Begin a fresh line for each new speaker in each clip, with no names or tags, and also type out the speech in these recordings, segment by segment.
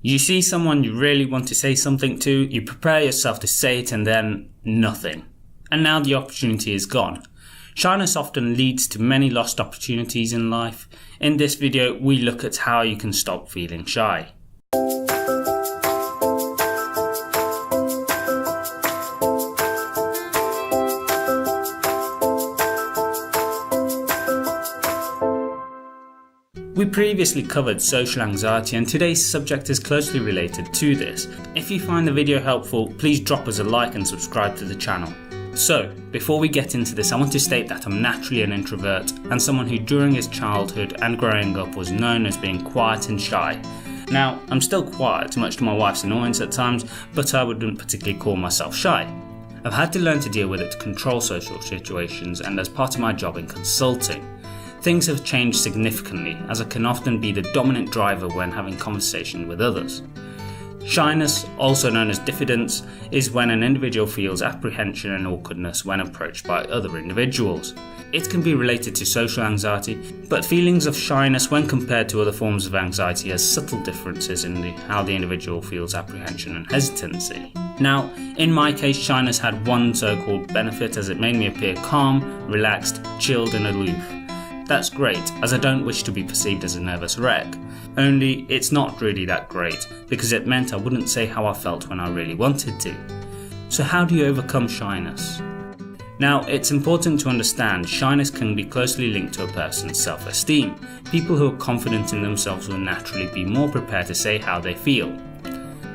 You see someone you really want to say something to, you prepare yourself to say it, and then nothing. And now the opportunity is gone. Shyness often leads to many lost opportunities in life. In this video, we look at how you can stop feeling shy. We previously covered social anxiety, and today's subject is closely related to this. If you find the video helpful, please drop us a like and subscribe to the channel. So, before we get into this, I want to state that I'm naturally an introvert and someone who during his childhood and growing up was known as being quiet and shy. Now, I'm still quiet, much to my wife's annoyance at times, but I wouldn't particularly call myself shy. I've had to learn to deal with it to control social situations, and as part of my job in consulting, things have changed significantly, as I can often be the dominant driver when having conversation with others. Shyness, also known as diffidence, is when an individual feels apprehension and awkwardness when approached by other individuals. It can be related to social anxiety, but feelings of shyness when compared to other forms of anxiety has subtle differences in how the individual feels apprehension and hesitancy. Now, in my case, shyness had one so-called benefit, as it made me appear calm, relaxed, chilled and aloof. That's great, as I don't wish to be perceived as a nervous wreck. Only, it's not really that great, because it meant I wouldn't say how I felt when I really wanted to. So how do you overcome shyness? Now, it's important to understand shyness can be closely linked to a person's self-esteem. People who are confident in themselves will naturally be more prepared to say how they feel.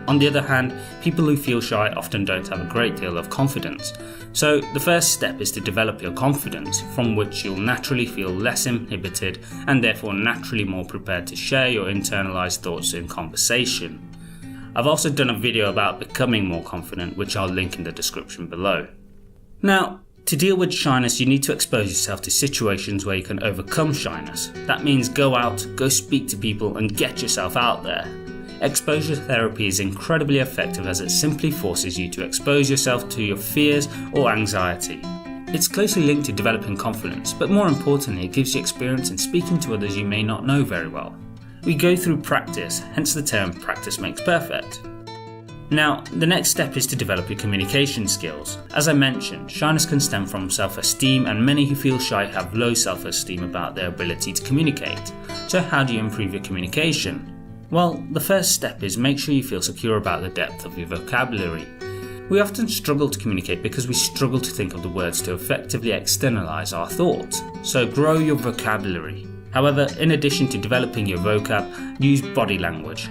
On the other hand, people who feel shy often don't have a great deal of confidence. So the first step is to develop your confidence, from which you'll naturally feel less inhibited and therefore naturally more prepared to share your internalized thoughts in conversation. I've also done a video about becoming more confident, which I'll link in the description below. Now, to deal with shyness, you need to expose yourself to situations where you can overcome shyness. That means go out, go speak to people and get yourself out there. Exposure therapy is incredibly effective, as it simply forces you to expose yourself to your fears or anxiety. It's closely linked to developing confidence, but more importantly, it gives you experience in speaking to others you may not know very well. We go through practice, hence the term practice makes perfect. Now, the next step is to develop your communication skills. As I mentioned, shyness can stem from self-esteem, and many who feel shy have low self-esteem about their ability to communicate. So how do you improve your communication? Well, the first step is make sure you feel secure about the depth of your vocabulary. We often struggle to communicate because we struggle to think of the words to effectively externalize our thoughts. So grow your vocabulary. However, in addition to developing your vocab, use body language.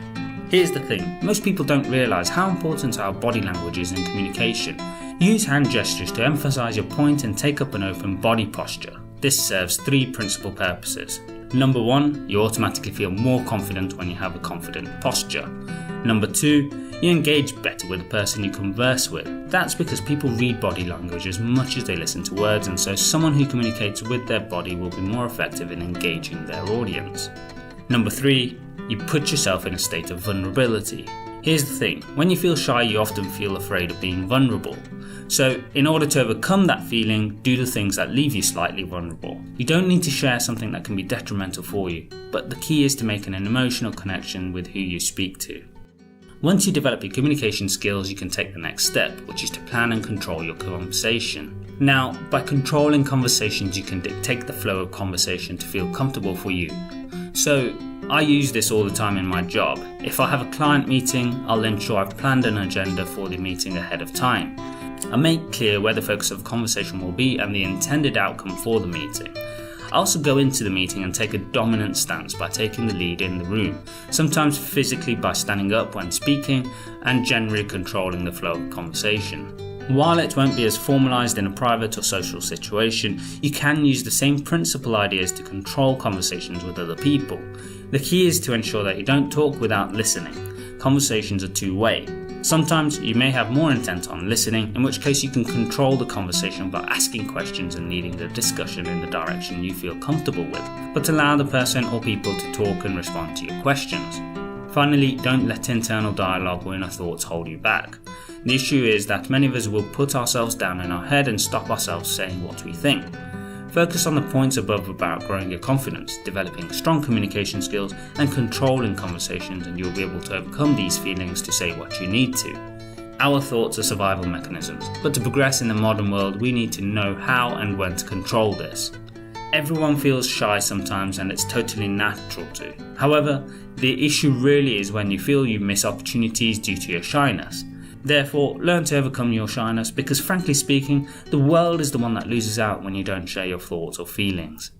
Here's the thing, most people don't realize how important our body language is in communication. Use hand gestures to emphasize your point and take up an open body posture. This serves three principal purposes. Number 1, you automatically feel more confident when you have a confident posture. Number 2, you engage better with the person you converse with. That's because people read body language as much as they listen to words, and so someone who communicates with their body will be more effective in engaging their audience. Number 3, you put yourself in a state of vulnerability. Here's the thing, when you feel shy, you often feel afraid of being vulnerable. So, in order to overcome that feeling, do the things that leave you slightly vulnerable. You don't need to share something that can be detrimental for you, but the key is to make an emotional connection with who you speak to. Once you develop your communication skills, you can take the next step, which is to plan and control your conversation. Now, by controlling conversations, you can dictate the flow of conversation to feel comfortable for you. So, I use this all the time in my job. If I have a client meeting, I'll ensure I've planned an agenda for the meeting ahead of time. I make clear where the focus of the conversation will be and the intended outcome for the meeting. I also go into the meeting and take a dominant stance by taking the lead in the room, sometimes physically by standing up when speaking and generally controlling the flow of the conversation. While it won't be as formalized in a private or social situation, you can use the same principal ideas to control conversations with other people. The key is to ensure that you don't talk without listening. Conversations are two-way. Sometimes you may have more intent on listening, in which case you can control the conversation by asking questions and leading the discussion in the direction you feel comfortable with, but allow the person or people to talk and respond to your questions. Finally, don't let internal dialogue or inner thoughts hold you back. The issue is that many of us will put ourselves down in our head and stop ourselves saying what we think. Focus on the points above about growing your confidence, developing strong communication skills, and controlling conversations, and you'll be able to overcome these feelings to say what you need to. Our thoughts are survival mechanisms, but to progress in the modern world, we need to know how and when to control this. Everyone feels shy sometimes, and it's totally natural to. However, the issue really is when you feel you miss opportunities due to your shyness. Therefore, learn to overcome your shyness because, frankly speaking, the world is the one that loses out when you don't share your thoughts or feelings.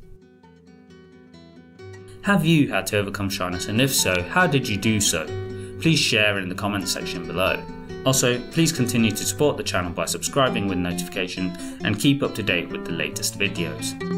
Have you had to overcome shyness, and if so, how did you do so? Please share in the comments section below. Also, please continue to support the channel by subscribing with notification and keep up to date with the latest videos.